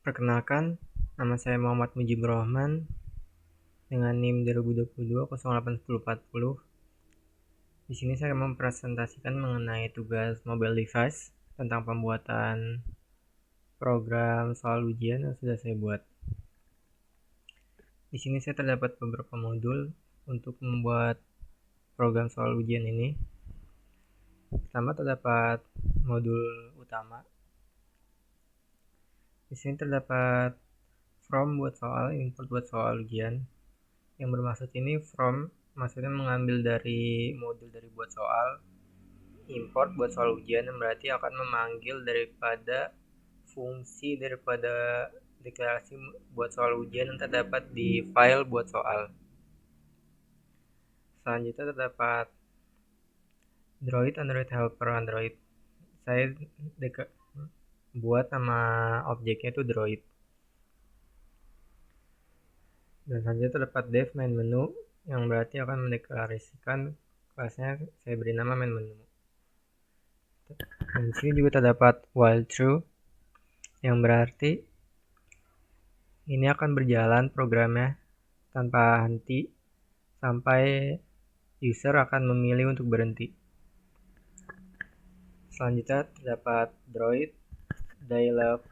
Perkenalkan, nama saya Muhammad Mujibur Rahman dengan NIM 2022 081040. Di sini saya mempresentasikan mengenai tugas mobile device tentang pembuatan program soal ujian yang sudah saya buat. Di sini saya terdapat beberapa modul untuk membuat program soal ujian ini. Pertama terdapat modul utama. Di sini terdapat from buat soal, import buat soal ujian. Yang bermaksud ini from maksudnya mengambil dari modul dari buat soal, import buat soal ujian yang berarti akan memanggil daripada fungsi daripada deklarasi buat soal ujian yang terdapat di file buat soal. Selanjutnya terdapat Droid Android Helper Android. Saya buat nama objeknya itu Droid. Dan selanjutnya terdapat dev main menu yang berarti akan mendeklarasikan kelasnya, saya beri nama main menu. Dan di sini juga terdapat while true yang berarti ini akan berjalan programnya tanpa henti sampai user akan memilih untuk berhenti. Selanjutnya terdapat droid dialog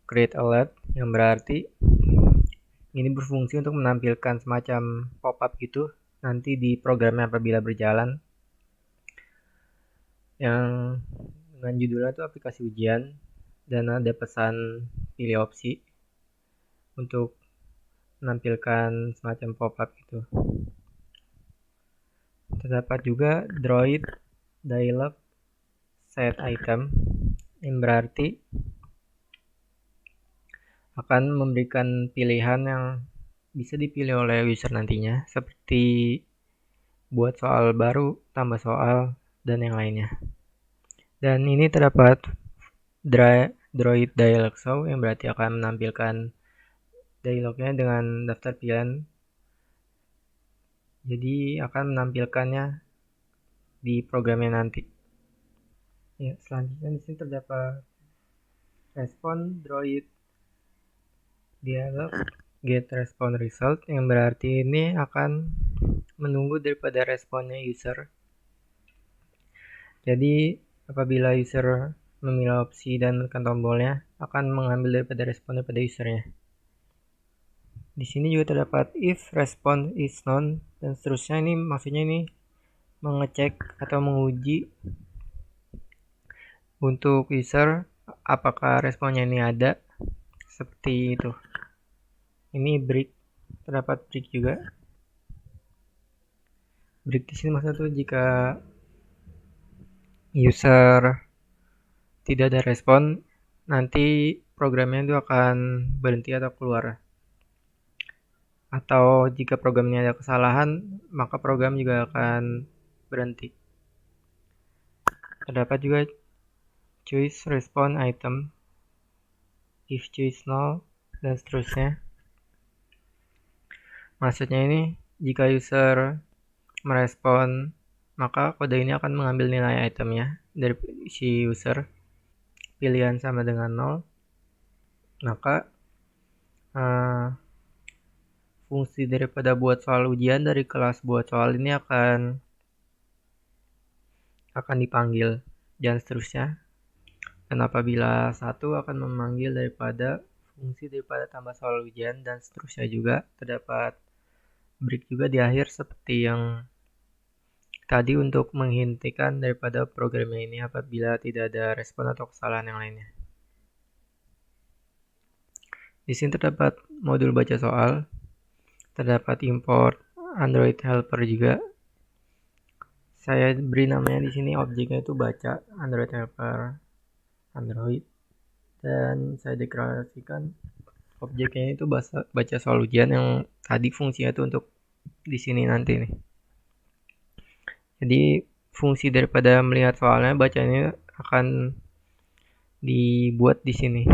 create alert yang berarti ini berfungsi untuk menampilkan semacam pop-up gitu nanti di programnya apabila berjalan, yang dengan judulnya itu aplikasi ujian dan ada pesan pilih opsi untuk menampilkan semacam pop-up gitu. Terdapat juga droid dialog set item yang berarti akan memberikan pilihan yang bisa dipilih oleh user nantinya, seperti buat soal baru, tambah soal, dan yang lainnya. Dan ini terdapat droid dialog show yang berarti akan menampilkan dialognya dengan daftar pilihan. Jadi akan menampilkannya di programnya nanti. Ya, selanjutnya di sini terdapat respon droid dialog get response result yang berarti ini akan menunggu daripada responnya user. Jadi apabila user memilih opsi dan menekan tombolnya akan mengambil daripada respon daripada usernya. Di sini juga terdapat if response is known dan seterusnya. Ini maksudnya ini mengecek atau menguji untuk user apakah responnya ini ada, seperti itu. Ini break, terdapat break juga. Break di sini maksudnya tuh jika user tidak ada respon, nanti programnya itu akan berhenti atau keluar. Atau jika programnya ada kesalahan, maka program juga akan berhenti. Terdapat juga choose response item, if choose null, dan seterusnya. Maksudnya ini jika user merespon, maka kode ini akan mengambil nilai itemnya dari si user. Pilihan sama dengan 0, maka fungsi daripada buat soal ujian dari kelas buat soal ini akan dipanggil dan seterusnya. Dan apabila satu akan memanggil daripada fungsi daripada tambah soal ujian dan seterusnya juga. Terdapat break juga di akhir seperti yang tadi untuk menghentikan daripada programnya ini apabila tidak ada respon atau kesalahan yang lainnya. Di sini terdapat modul baca soal, terdapat import Android Helper juga. Saya beri namanya di sini objeknya itu baca Android Helper Android, dan saya deklarasikan objeknya itu baca soal ujian yang tadi fungsinya itu untuk di sini nanti nih. Jadi fungsi daripada melihat soalnya bacanya akan dibuat di sini.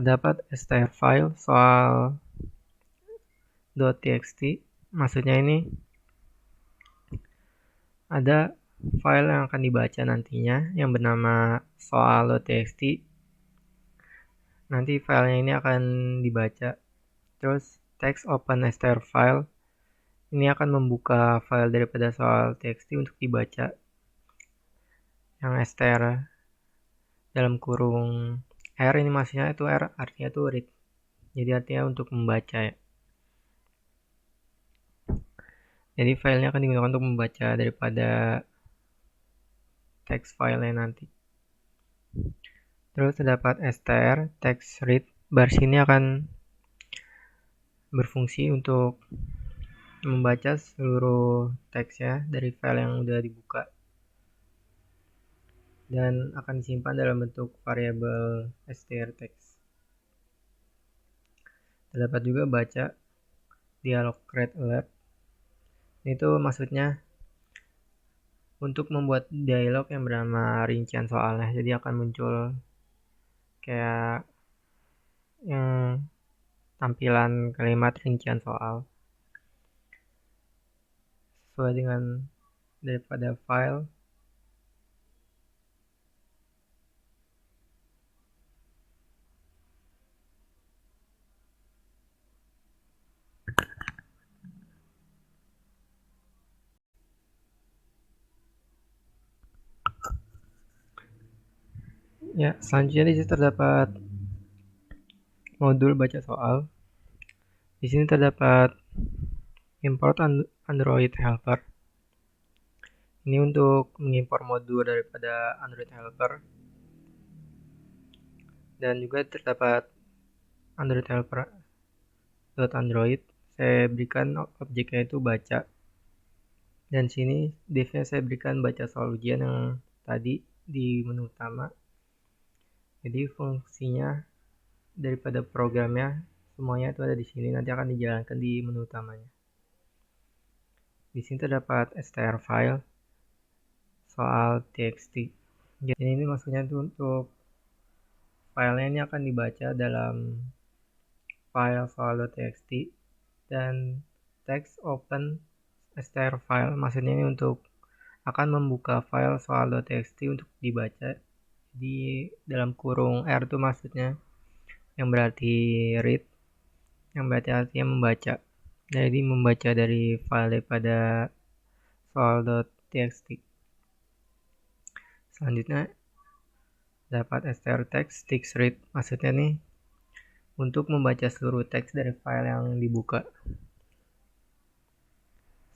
terdapat str file soal .txt. Maksudnya ini ada file yang akan dibaca nantinya yang bernama soal.txt. Nanti filenya ini akan dibaca. Terus text open str file ini akan membuka file daripada soal txt untuk dibaca. Yang str dalam kurung R ini maksudnya itu R artinya itu read. Jadi artinya untuk membaca ya. Jadi filenya akan digunakan untuk membaca daripada text filenya nanti. Terus terdapat str text read. Bar sini akan berfungsi untuk membaca seluruh teksnya dari file yang udah dibuka dan akan disimpan dalam bentuk variabel strtext. Terdapat juga baca dialog create alert. Itu maksudnya untuk membuat dialog yang bernama rincian soalnya. Jadi akan muncul kayak yang tampilan kalimat rincian soal sesuai dengan daripada file. Ya, selanjutnya di sini terdapat modul baca soal. Di sini terdapat import Android helper. Ini untuk mengimpor modul daripada Android helper. Dan juga terdapat Android helper .android. Saya berikan objeknya itu baca. Dan sini div-nya saya berikan baca soal ujian yang tadi di menu utama. Jadi fungsinya daripada programnya semuanya itu ada di sini, nanti akan dijalankan di menu utamanya. Di sini terdapat str file soal txt. Jadi ini maksudnya itu untuk filenya ini akan dibaca dalam file soal.txt dan text open str file maksudnya ini untuk akan membuka file soal.txt untuk dibaca di dalam kurung R itu maksudnya yang berarti read, yang berarti artinya membaca. Jadi membaca dari file daripada soal.txt. Selanjutnya dapat str text read, maksudnya nih untuk membaca seluruh teks dari file yang dibuka.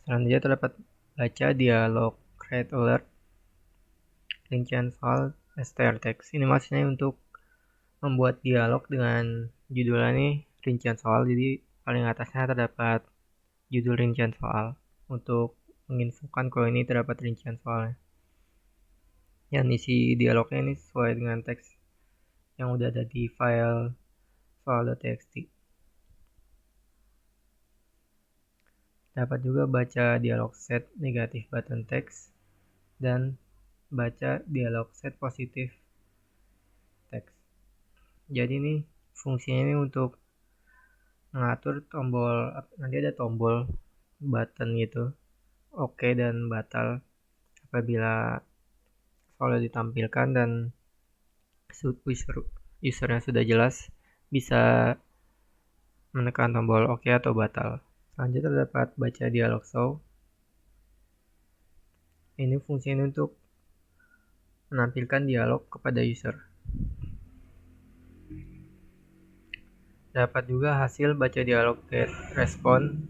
Selanjutnya terdapat baca dialog create alert rincian soal str text. Ini maksudnya untuk membuat dialog dengan judulnya nih rincian soal, jadi paling atasnya terdapat judul rincian soal untuk menginfokan kalau ini terdapat rincian soalnya. Yang isi dialognya ini sesuai dengan teks yang udah ada di file soal.txt. Dapat juga baca dialog set negatif button text dan baca dialog set positif text. Jadi ini fungsinya ini untuk mengatur tombol, nanti ada tombol button gitu, oke dan batal apabila soalnya ditampilkan dan usernya sudah jelas bisa menekan tombol oke atau batal. Selanjutnya terdapat baca dialog show. Ini fungsinya untuk menampilkan dialog kepada user. Dapat juga hasil baca dialog get response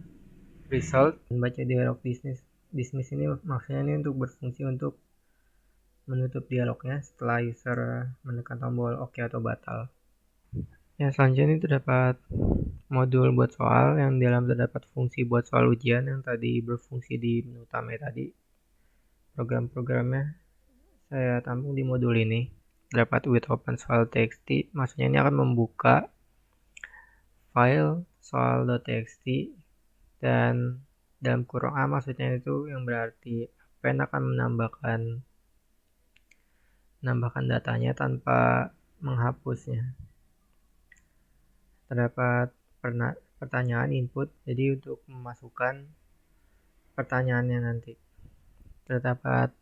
result dan baca dialog dismiss ini maksudnya ini untuk berfungsi untuk menutup dialognya setelah user menekan tombol oke atau batal. Yang selanjutnya ini terdapat modul buat soal yang di dalam terdapat fungsi buat soal ujian yang tadi berfungsi di menu utama tadi. Program-programnya saya tampung di modul ini. Terdapat with open soal txt, maksudnya ini akan membuka file soal.txt dan dalam kurung A maksudnya itu yang berarti pen akan menambahkan datanya tanpa menghapusnya. terdapat pertanyaan input, jadi untuk memasukkan pertanyaannya nanti. Terdapat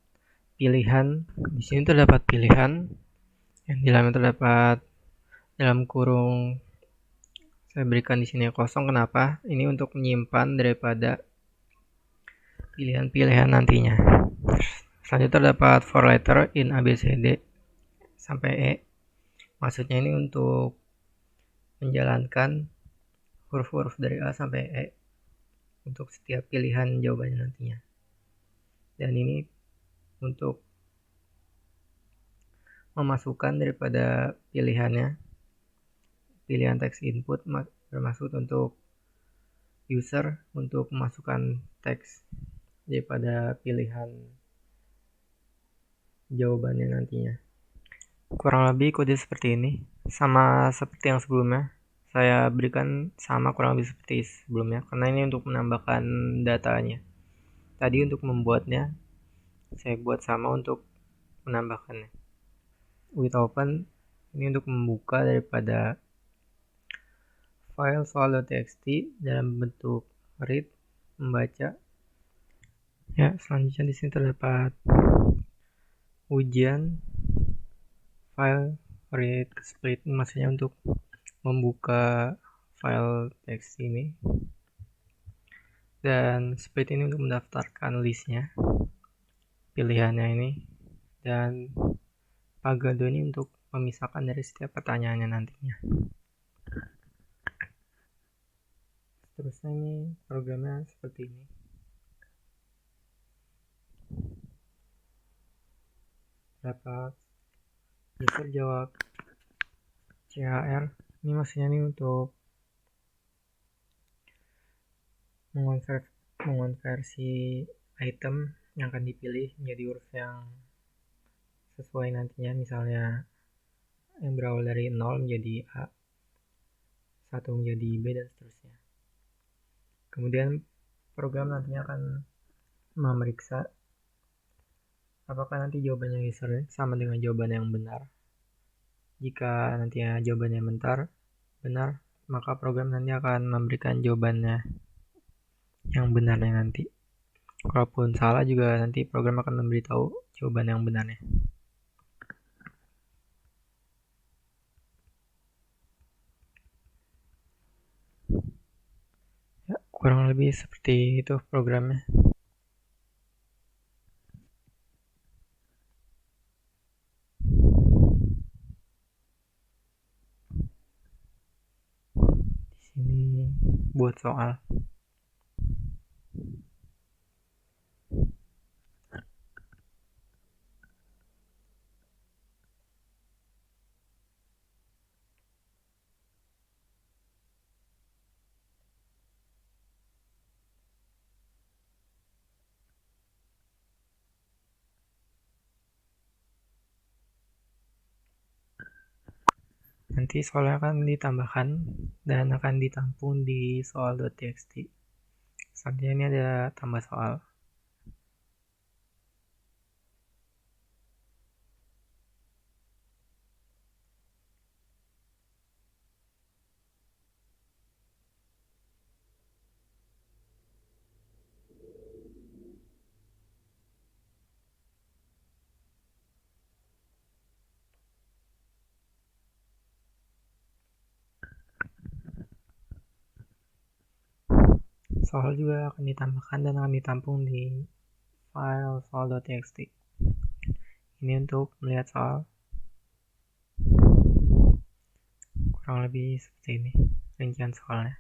pilihan, di sini terdapat pilihan yang di dalamnya terdapat dalam kurung, saya berikan di sini kosong. Kenapa? Ini untuk menyimpan daripada pilihan-pilihan nantinya. Selanjutnya terdapat for letter in ABCD sampai E. Maksudnya ini untuk menjalankan huruf-huruf dari A sampai E untuk setiap pilihan jawabannya nantinya. Dan ini untuk memasukkan daripada pilihannya, pilihan teks input bermaksud untuk user untuk memasukkan teks daripada pilihan jawabannya nantinya. Kurang lebih kode seperti ini, sama seperti yang sebelumnya. Saya berikan sama kurang lebih seperti sebelumnya, karena ini untuk menambahkan datanya. Tadi untuk membuatnya, saya buat sama untuk menambahkannya. With open, ini untuk membuka daripada file soal.txt dalam bentuk read, membaca. Ya, selanjutnya di sini terdapat ujian file read split, maksudnya untuk membuka file teks ini, dan split ini untuk mendaftarkan listnya, pilihannya ini, dan pagado ini untuk memisahkan dari setiap pertanyaannya nantinya. Seterusnya ini programnya seperti ini. Dapat user jawab CHR, ini maksudnya ini untuk mengonversi item yang akan dipilih menjadi huruf yang sesuai nantinya, misalnya yang berawal dari 0 menjadi A, 1 menjadi B, dan seterusnya. Kemudian program nantinya akan memeriksa apakah nanti jawabannya user sama dengan jawaban yang benar. Jika nantinya jawabannya benar, maka program nanti akan memberikan jawabannya yang benarnya nanti. Kalaupun salah juga nanti program akan memberitahu jawaban yang benarnya. Ya, kurang lebih seperti itu programnya. Di sini buat soal. Nanti soalnya akan ditambahkan dan akan ditampung di soal.txt. Selanjutnya ini ada tambah soal. Soal juga akan ditambahkan dan akan ditampung di file soal.txt. Ini untuk melihat soal. Kurang lebih seperti ini rincian soalnya.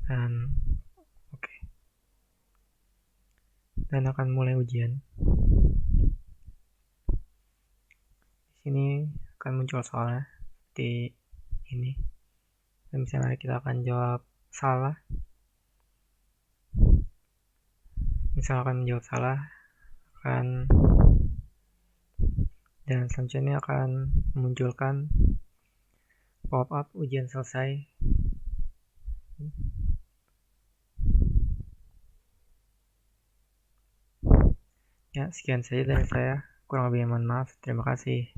Dan oke. Dan akan mulai ujian. Di sini akan muncul soalnya seperti ini. Dan misalnya kita akan jawab salah. Misalkan menjawab salah dan selanjutnya akan memunculkan pop-up ujian selesai. Ya, sekian saja dari saya. Kurang lebih mohon maaf. Terima kasih.